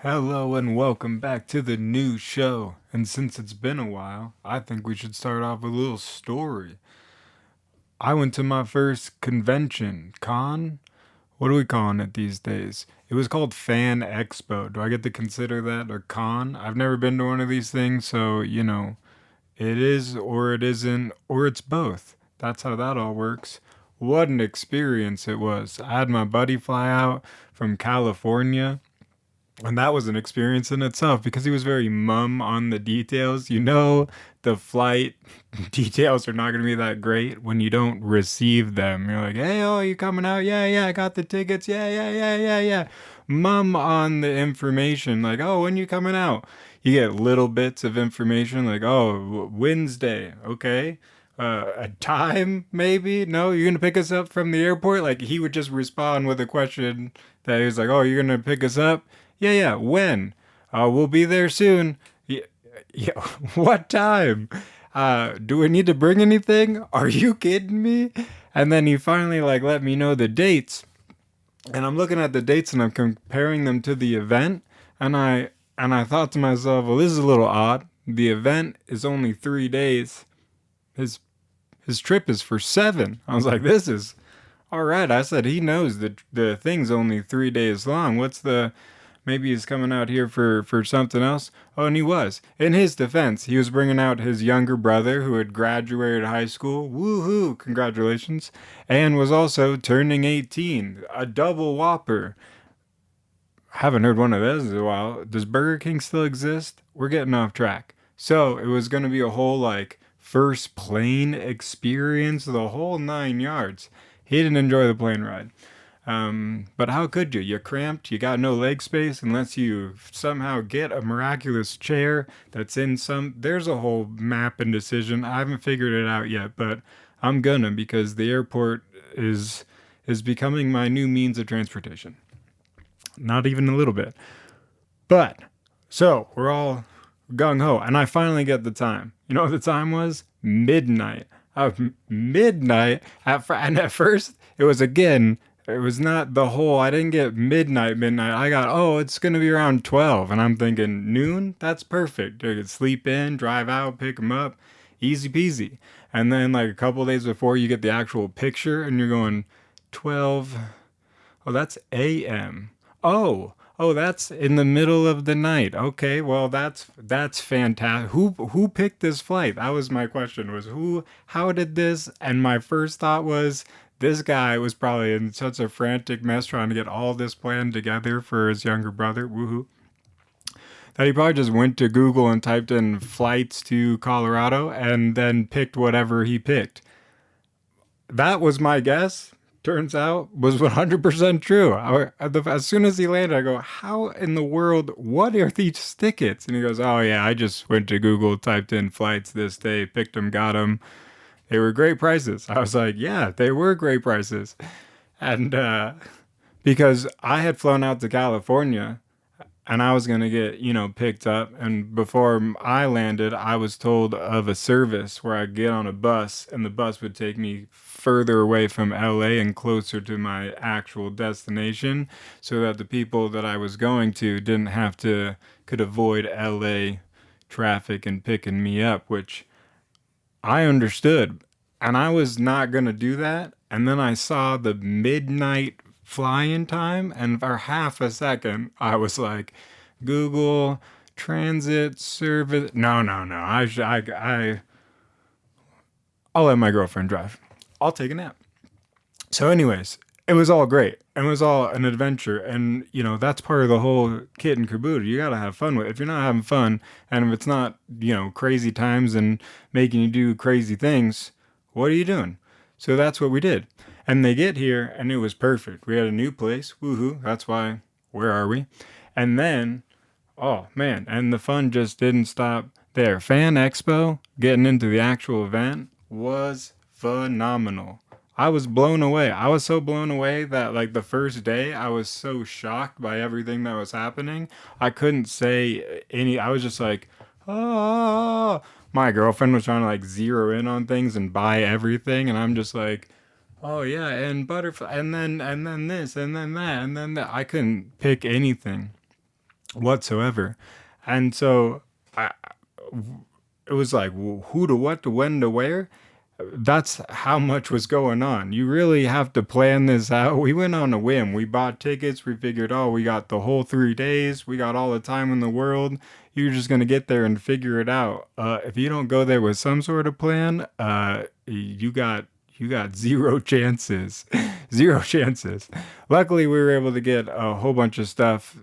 Hello and welcome back to the new show. And since it's been a while, I think we should start off with a little story. I went to my first convention, con? What are we calling it these days? It was called Fan Expo. Do I get to consider that a con? I've never been to one of these things, so, it is or it isn't, or it's both. That's how that all works. What an experience it was. I had my buddy fly out from California. And that was an experience in itself because he was very mum on the details. The flight details are not going to be that great when you don't receive them. You're like, hey, oh, you coming out? Yeah, yeah, I got the tickets. Yeah, yeah, yeah, yeah, yeah. Mum on the information. Like, oh, when you coming out? You get little bits of information like, oh, Wednesday. Okay. A time, maybe? No, you're going to pick us up from the airport? Like, he would just respond with a question that he was like, oh, you're going to pick us up? Yeah, yeah. When? We'll be there soon. Yeah, yeah. What time? Do we need to bring anything? Are you kidding me? And then he finally let me know the dates, and I'm looking at the dates and I'm comparing them to the event, and I thought to myself, well, this is a little odd. The event is only 3 days. His his trip is for 7. I was like, this is all right. I said he knows that the thing's only 3 days long. What's the Maybe he's coming out here for something else. Oh, and he was. In his defense, he was bringing out his younger brother who had graduated high school. Woohoo! Congratulations. And was also turning 18. A double whopper. Haven't heard one of those in a while. Does Burger King still exist? We're getting off track. So it was going to be a whole first plane experience, the whole 9 yards. He didn't enjoy the plane ride. But how could you? You're cramped, you got no leg space unless you somehow get a miraculous chair that's in some. There's a whole map and decision. I haven't figured it out yet, but I'm gonna because the airport is becoming my new means of transportation. Not even a little bit. But so we're all gung ho, and I finally get the time. You know what the time was? Midnight. Midnight. And at first, it was again. It was not the whole. I didn't get midnight. Midnight. I got it's gonna be around 12, and I'm thinking noon. That's perfect. I could sleep in, drive out, pick them up, easy peasy. And then a couple days before, you get the actual picture, and you're going 12. Oh, that's a.m. Oh, that's in the middle of the night. Okay, well that's fantastic. Who picked this flight? That was my question. Was who? How did this? And my first thought was this guy was probably in such a frantic mess trying to get all this planned together for his younger brother. Woohoo! That he probably just went to Google and typed in flights to Colorado and then picked whatever he picked. That was my guess. Turns out was 100% true. As soon as he landed, I go, how in the world, what are these tickets? And he goes, oh yeah, I just went to Google, typed in flights this day, picked them, got them. They were great prices. I was like, yeah, they were great prices. And because I had flown out to California and I was going to get, picked up. And before I landed, I was told of a service where I'd get on a bus and the bus would take me further away from LA and closer to my actual destination so that the people that I was going to didn't have to, could avoid LA traffic and picking me up, which I understood. And I was not going to do that. And then I saw the midnight fly-in time, and for half a second, I was like, Google Transit Service. No, no, no. I'll let my girlfriend drive. I'll take a nap. So, anyways, it was all great. And it was all an adventure. And, that's part of the whole kit and caboodle. You got to have fun with it. If you're not having fun, and if it's not, crazy times and making you do crazy things, what are you doing? So that's what we did. And they get here, and it was perfect. We had a new place. Woohoo. That's why, where are we? And then, oh, man. And the fun just didn't stop there. Fan Expo, getting into the actual event, was phenomenal. I was blown away. I was so blown away that the first day I was so shocked by everything that was happening. I couldn't say any. I was just like, oh. My girlfriend was trying to zero in on things and buy everything, and I'm just like, oh yeah, and butterfly, and then this, and then that, and then that. I couldn't pick anything. whatsoever. And so I, it was like who to what to when to where. That's how much was going on. You really have to plan this out. We went on a whim. We bought tickets. We figured, oh, we got the whole 3 days. We got all the time in the world. You're just gonna get there and figure it out. If you don't go there with some sort of plan, you got zero chances. Zero chances. Luckily, we were able to get a whole bunch of stuff.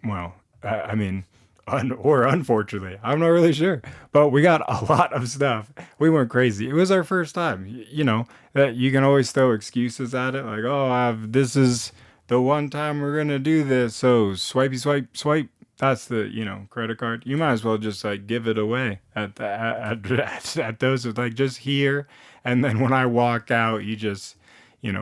Well, I mean, or unfortunately, I'm not really sure, but we got a lot of stuff. We weren't crazy. It was our first time. That you can always throw excuses at it, like, oh, this is the one time we're gonna do this, so swipey swipe swipe. That's the credit card. You might as well just like give it away at those, like, just here, and then when I walk out, you just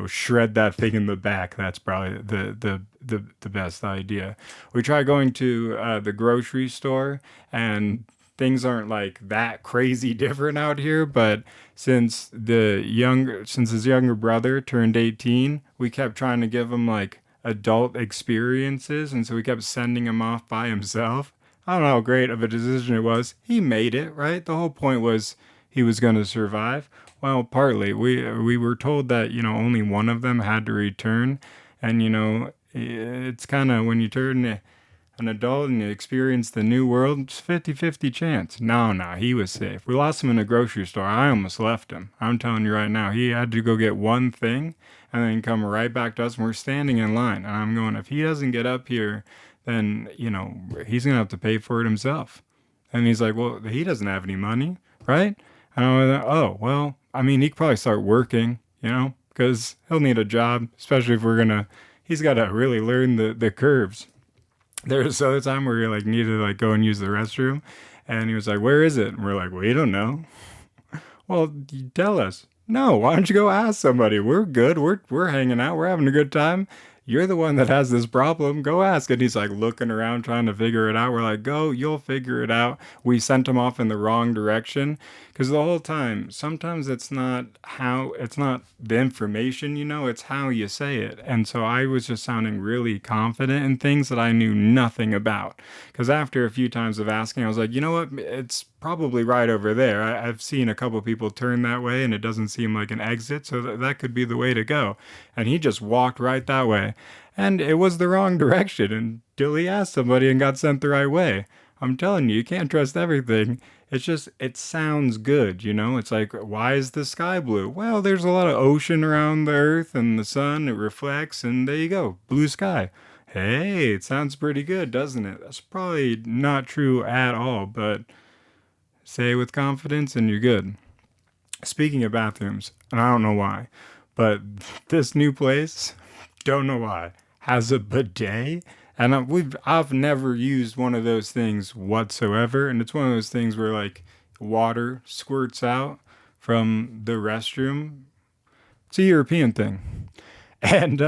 shred that thing in the back. That's probably the best idea. We tried going to the grocery store, and things aren't like that crazy different out here. But since his younger brother turned 18, we kept trying to give him like adult experiences, and so we kept sending him off by himself. I don't know how great of a decision it was. He made it, right? The whole point was he was going to survive. Well, partly. We were told that, only one of them had to return. And, it's kind of when you turn an adult and you experience the new world, it's 50-50 chance. No, he was safe. We lost him in a grocery store. I almost left him. I'm telling you right now. He had to go get one thing and then come right back to us. And we're standing in line. And I'm going, if he doesn't get up here, then, he's going to have to pay for it himself. And he's like, well, he doesn't have any money, right? And I was like, oh, well, I mean, he could probably start working, because he'll need a job, especially if he's got to really learn the curves. There was other time where he like needed to like go and use the restroom, and he was like, where is it? And we're like, we don't know. Well, you tell us. No, why don't you go ask somebody? We're good. We're hanging out. We're having a good time. You're the one that has this problem. Go ask. And he's like looking around trying to figure it out. We're like, go, you'll figure it out. We sent him off in the wrong direction. Because the whole time, sometimes it's not the information, it's how you say it. And so I was just sounding really confident in things that I knew nothing about. Because after a few times of asking, I was like, you know what? It's probably right over there. I've seen a couple people turn that way and it doesn't seem like an exit. So that could be the way to go. And he just walked right that way. And it was the wrong direction until he asked somebody and got sent the right way. I'm telling you, you can't trust everything. It's just, it sounds good, It's like, why is the sky blue? Well, there's a lot of ocean around the earth and the sun, it reflects, and there you go, blue sky. Hey, it sounds pretty good, doesn't it? That's probably not true at all, but say it with confidence and you're good. Speaking of bathrooms, and I don't know why, but this new place, don't know why, has a bidet. And I've never used one of those things whatsoever. And it's one of those things where like water squirts out from the restroom. It's a European thing. And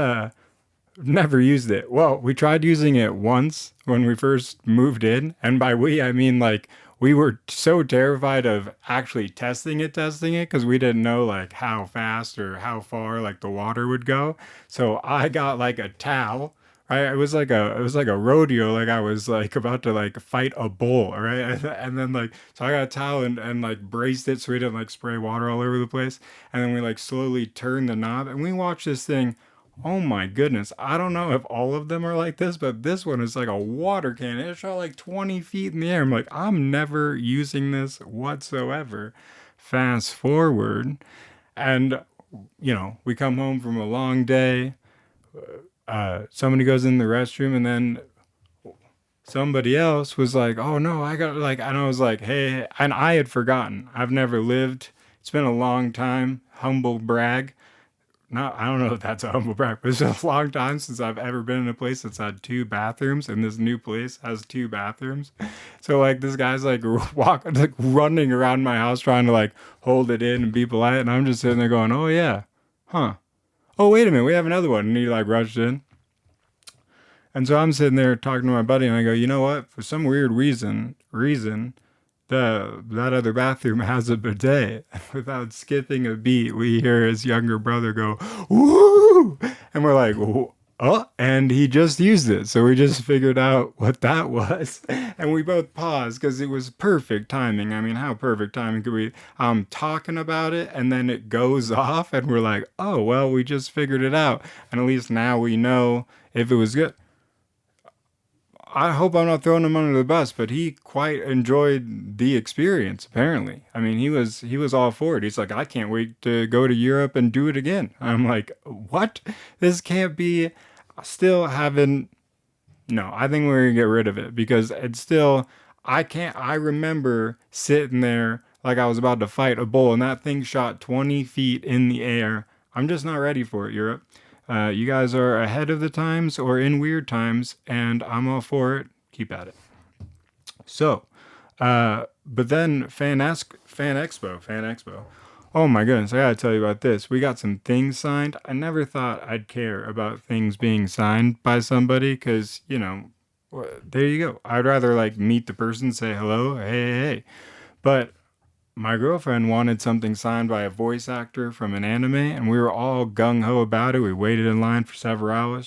never used it. Well, we tried using it once when we first moved in. And by we, I mean like we were so terrified of actually testing it because we didn't know like how fast or how far like the water would go. So I got like a towel. Right, it was like a rodeo, like I was like about to like fight a bull, right? And then like so I got a towel and like braced it so we didn't like spray water all over the place. And then we like slowly turned the knob and we watched this thing. Oh my goodness. I don't know if all of them are like this, but this one is like a water cannon. It shot like 20 feet in the air. I'm like, I'm never using this whatsoever. Fast forward, and we come home from a long day. Somebody goes in the restroom, and then somebody else was like, oh no, I got like, and I was like, hey, and I had forgotten. I've never lived. It's been a long time. Humble brag. No, I don't know if that's a humble brag, but it's a long time since I've ever been in a place that's had 2 bathrooms, and this new place has 2 bathrooms. So like this guy's like like running around my house trying to like hold it in and be polite, and I'm just sitting there going, oh yeah, huh. Oh, wait a minute, we have another one. And he like rushed in. And so I'm sitting there talking to my buddy and I go, you know what? For some weird reason, that other bathroom has a bidet. Without skipping a beat, we hear his younger brother go, woo! And we're like, oh, and he just used it. So we just figured out what that was. And we both paused because it was perfect timing. I mean, how perfect timing could we? I'm talking about it and then it goes off, and we're like, oh, well, we just figured it out. And at least now we know if it was good. I hope I'm not throwing him under the bus, but he quite enjoyed the experience. Apparently, I mean, he was all for it. He's like, I can't wait to go to Europe and do it again. I'm like, what? This can't be. Still haven't. No, I think we're gonna get rid of it because it's still. I can't. I remember sitting there like I was about to fight a bull, and that thing shot 20 feet in the air. I'm just not ready for it, Europe. You guys are ahead of the times or in weird times, and I'm all for it. Keep at it. So, but then Fan Expo. Oh my goodness, I gotta tell you about this. We got some things signed. I never thought I'd care about things being signed by somebody because, there you go. I'd rather like meet the person, say hello, hey. But my girlfriend wanted something signed by a voice actor from an anime, and we were all gung ho about it. We waited in line for several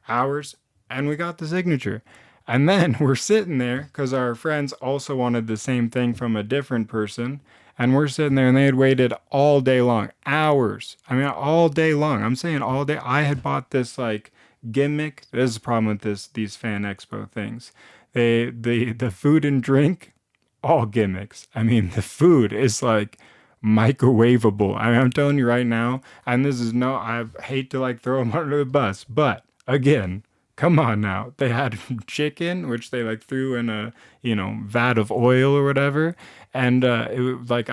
hours, and we got the signature. And then we're sitting there because our friends also wanted the same thing from a different person. And we're sitting there, and they had waited all day long, hours. I mean, all day long. I'm saying all day. I had bought this like gimmick. This is the problem with these fan expo things. The food and drink, all gimmicks. I mean, the food is like microwavable. I mean, I'm telling you right now, and this is no, I hate to like throw them under the bus, but again, come on now. They had chicken, which they like threw in a, vat of oil or whatever. And it was like,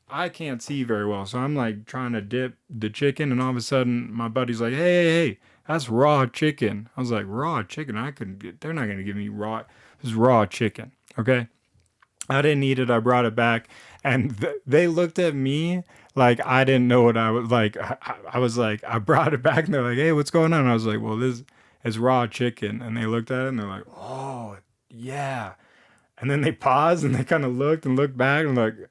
I can't see very well. So I'm like trying to dip the chicken. And all of a sudden my buddy's like, hey, that's raw chicken. I was like, raw chicken? They're not going to give me raw. It's raw chicken. Okay. I didn't eat it. I brought it back, and they looked at me like I didn't know what I was like. I was like, I brought it back, and they're like, "Hey, what's going on?" And I was like, "Well, this is raw chicken," and they looked at it, and they're like, "Oh, yeah." And then they paused, and they kind of looked and looked back, and like,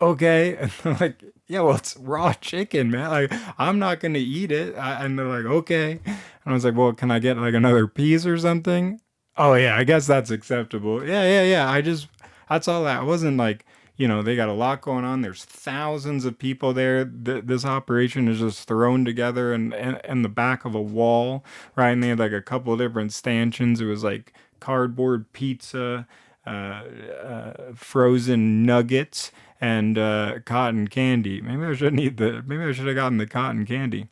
"Okay," and they're like, "Yeah, well, it's raw chicken, man. Like, I'm not gonna eat it." And they're like, "Okay," and I was like, "Well, can I get like another piece or something?" Oh yeah, I guess that's acceptable. Yeah. That's all that. It wasn't like, they got a lot going on. There's thousands of people there. This operation is just thrown together in the back of a wall, right? And they had like a couple of different stanchions. It was like cardboard pizza, frozen nuggets, and cotton candy. Maybe I should have gotten the cotton candy.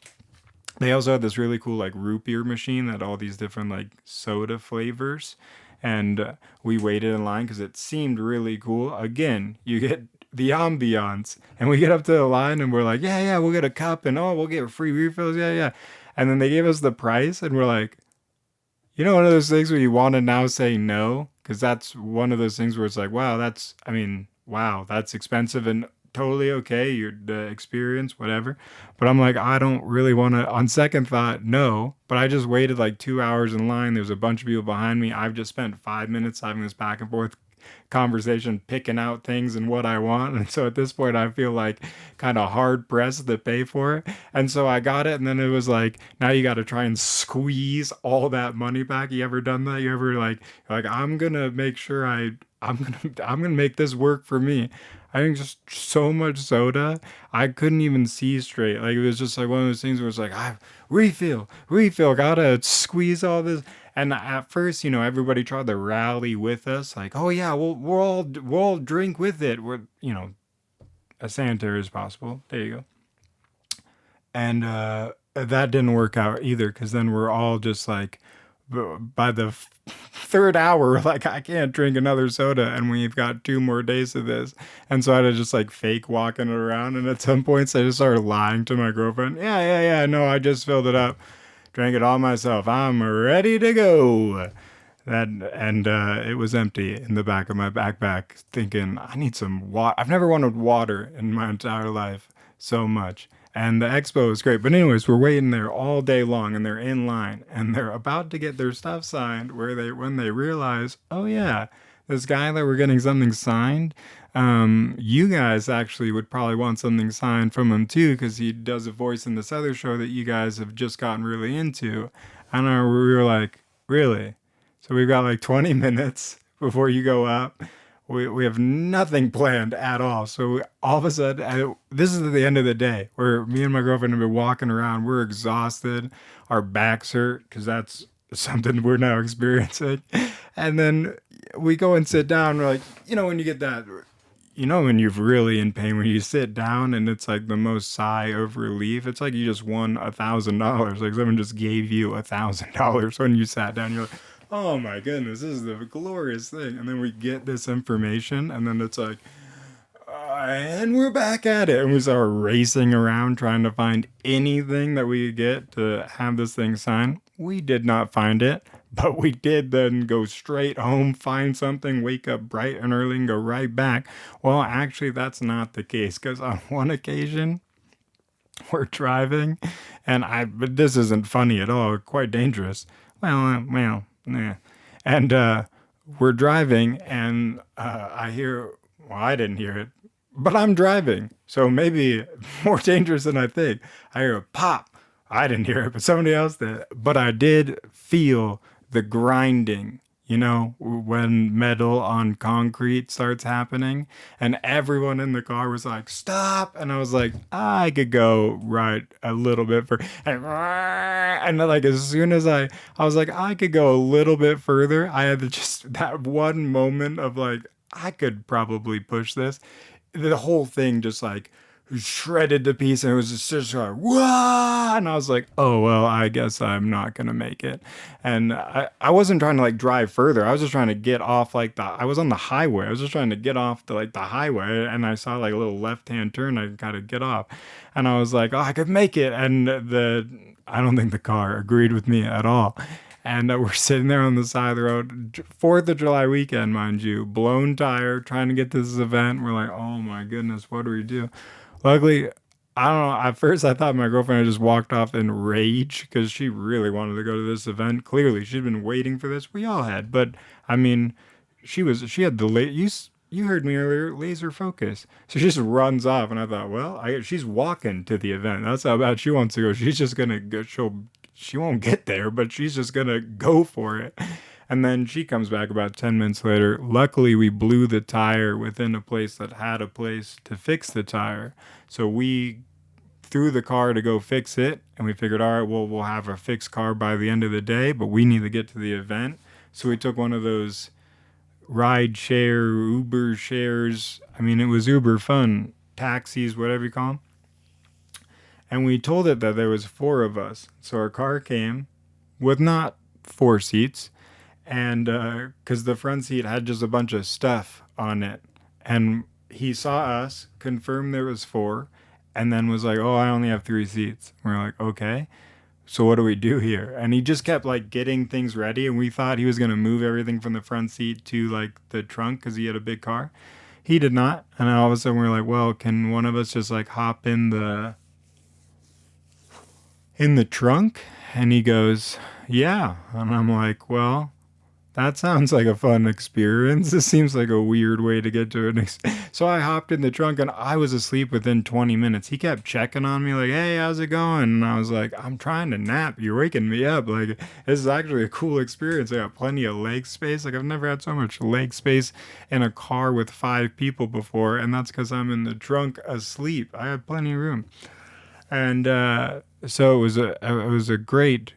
They also had this really cool like root beer machine that had all these different like soda flavors, and we waited in line because it seemed really cool. Again, you get the ambiance, and we get up to the line, and we're like, yeah, we'll get a cup, and oh, we'll get free refills, yeah. And then they gave us the price, and we're like, one of those things where you want to now say no, because that's one of those things where it's like, wow, that's expensive and totally okay. The experience, whatever. But I'm like, I don't really want to, on second thought, no. But I just waited like 2 hours in line. There's a bunch of people behind me. I've just spent 5 minutes having this back and forth conversation, picking out things and what I want. And so at this point, I feel like kind of hard pressed to pay for it. And so I got it. And then it was like, now you got to try and squeeze all that money back. You ever done that? You ever like, I'm going to make sure I'm gonna make this work for me. I think just so much soda, I couldn't even see straight. Like it was just like one of those things where it's like, I refill, gotta squeeze all this. And at first, everybody tried to rally with us, like, oh yeah, we'll all drink with it. We're as sanitary as possible. There you go. And that didn't work out either, because then we're all just like, by the third hour, like I can't drink another soda, and we've got 2 more days of this. And so I had to just like fake walking it around. And at some points, I just started lying to my girlfriend. Yeah. No, I just filled it up, drank it all myself. I'm ready to go. It was empty in the back of my backpack, thinking I need some water. I've never wanted water in my entire life so much. And the expo is great. But anyways, we're waiting there all day long, and they're in line, and they're about to get their stuff signed when they realize, oh yeah, this guy that we're getting something signed, You guys actually would probably want something signed from him too, because he does a voice in this other show that you guys have just gotten really into. And we were like, really? So we've got like 20 minutes before you go up. We have nothing planned at all. So all of a sudden, this is at the end of the day where me and my girlfriend have been walking around. We're exhausted. Our backs hurt because that's something we're now experiencing. And then we go and sit down. We're like, when you get that, when you're really in pain, when you sit down and it's like the most sigh of relief. It's like you just won $1,000. Like someone just gave you $1,000 when you sat down. You're like, oh my goodness, this is the glorious thing. And then we get this information, and then it's like, and we're back at it. And we start racing around trying to find anything that we could get to have this thing signed. We did not find it, but we did then go straight home, find something, wake up bright and early, and go right back. Well, actually, that's not the case, because on one occasion, we're driving, but this isn't funny at all, quite dangerous. Nah. And we're driving, and I hear, well, I didn't hear it, but I'm driving, so maybe more dangerous than I think. I hear a pop. I didn't hear it, but somebody else did. But I did feel the grinding, when metal on concrete starts happening. And everyone in the car was like, stop. And I was like, I could go right a little bit further. And like, as soon as I was like, I could go a little bit further, I had just that one moment of like, I could probably push this. The whole thing just like shredded to pieces, and it was just like, whoa! And I was like, oh, well, I guess I'm not going to make it. And I wasn't trying to like drive further. I was just trying to get off I was on the highway. I was just trying to get off the highway, and I saw like a little left-hand turn. I got to get off. And I was like, oh, I could make it. And I don't think the car agreed with me at all. And we're sitting there on the side of the road, 4th of July weekend, mind you, blown tire, trying to get to this event. We're like, oh my goodness, what do we do? Luckily, I don't know. At first, I thought my girlfriend had just walked off in rage because she really wanted to go to this event. Clearly, she'd been waiting for this. We all had, but I mean, she had you heard me earlier, laser focus. So she just runs off, and I thought, well, she's walking to the event. That's how bad she wants to go. She's just gonna go. She won't get there, but she's just gonna go for it. And then she comes back about 10 minutes later. Luckily, we blew the tire within a place that had a place to fix the tire. So we threw the car to go fix it, and we figured, all right, well, we'll have a fixed car by the end of the day, but we need to get to the event. So we took one of those ride share, Uber shares. I mean, it was Uber fun, taxis, whatever you call them. And we told it that there was 4 of us. So our car came with not 4 seats, and because the front seat had just a bunch of stuff on it. And he saw us, confirmed there was 4, and then was like, oh, I only have 3 seats. We're like, okay, so what do we do here? And he just kept like getting things ready, and we thought he was going to move everything from the front seat to like the trunk because he had a big car. He did not. And all of a sudden we're like, well, can one of us just like hop in the trunk? And he goes, yeah. And I'm like, well, that sounds like a fun experience. This seems like a weird way to get to it. So I hopped in the trunk, and I was asleep within 20 minutes. He kept checking on me like, hey, how's it going? And I was like, I'm trying to nap. You're waking me up. Like, this is actually a cool experience. I got plenty of leg space. Like, I've never had so much leg space in a car with 5 people before. And that's because I'm in the trunk asleep. I have plenty of room. And so it was a great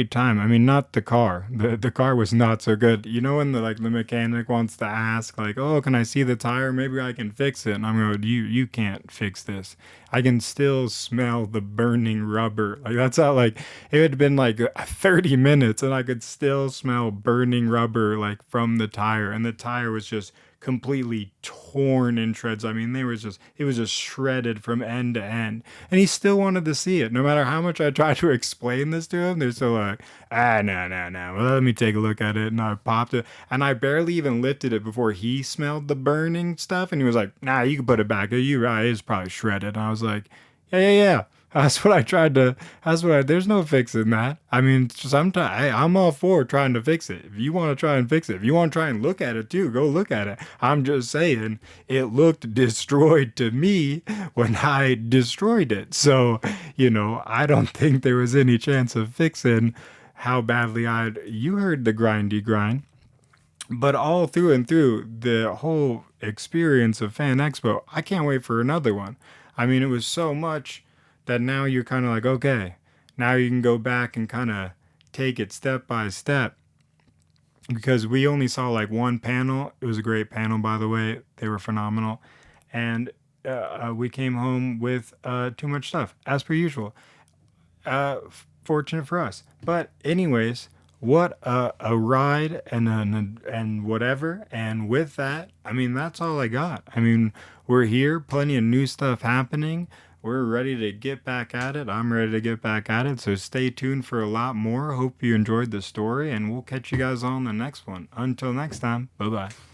time. I mean, not the car. The car was not so good. When the mechanic wants to ask like, oh, can I see the tire? Maybe I can fix it. And I'm going, you can't fix this. I can still smell the burning rubber. Like, that's how, like, it had been like 30 minutes, and I could still smell burning rubber like from the tire, and the tire was just completely torn in shreds. I mean, it was just shredded from end to end. And he still wanted to see it. No matter how much I tried to explain this to him, they're still like, no. Well, let me take a look at it. And I popped it. And I barely even lifted it before he smelled the burning stuff. And he was like, nah, you can put it back. You're right. It's probably shredded. And I was like, yeah. That's what I tried to. There's no fixing that. I mean, sometimes I'm all for trying to fix it. If you want to try and fix it, if you want to try and look at it too, go look at it. I'm just saying it looked destroyed to me when I destroyed it. So, I don't think there was any chance of fixing how badly I'd. You heard the grindy grind. But all through and through the whole experience of Fan Expo, I can't wait for another one. I mean, it was so much that now you're kind of like, okay, now you can go back and kind of take it step by step. Because we only saw like one panel. It was a great panel, by the way. They were phenomenal. And we came home with too much stuff, as per usual. uh, Fortunate for us. But anyways, what a ride and whatever. And with that, I mean that's all I got. I mean we're here, plenty of new stuff happening. We're ready to get back at it. I'm ready to get back at it. So stay tuned for a lot more. Hope you enjoyed the story, and we'll catch you guys on the next one. Until next time, bye bye.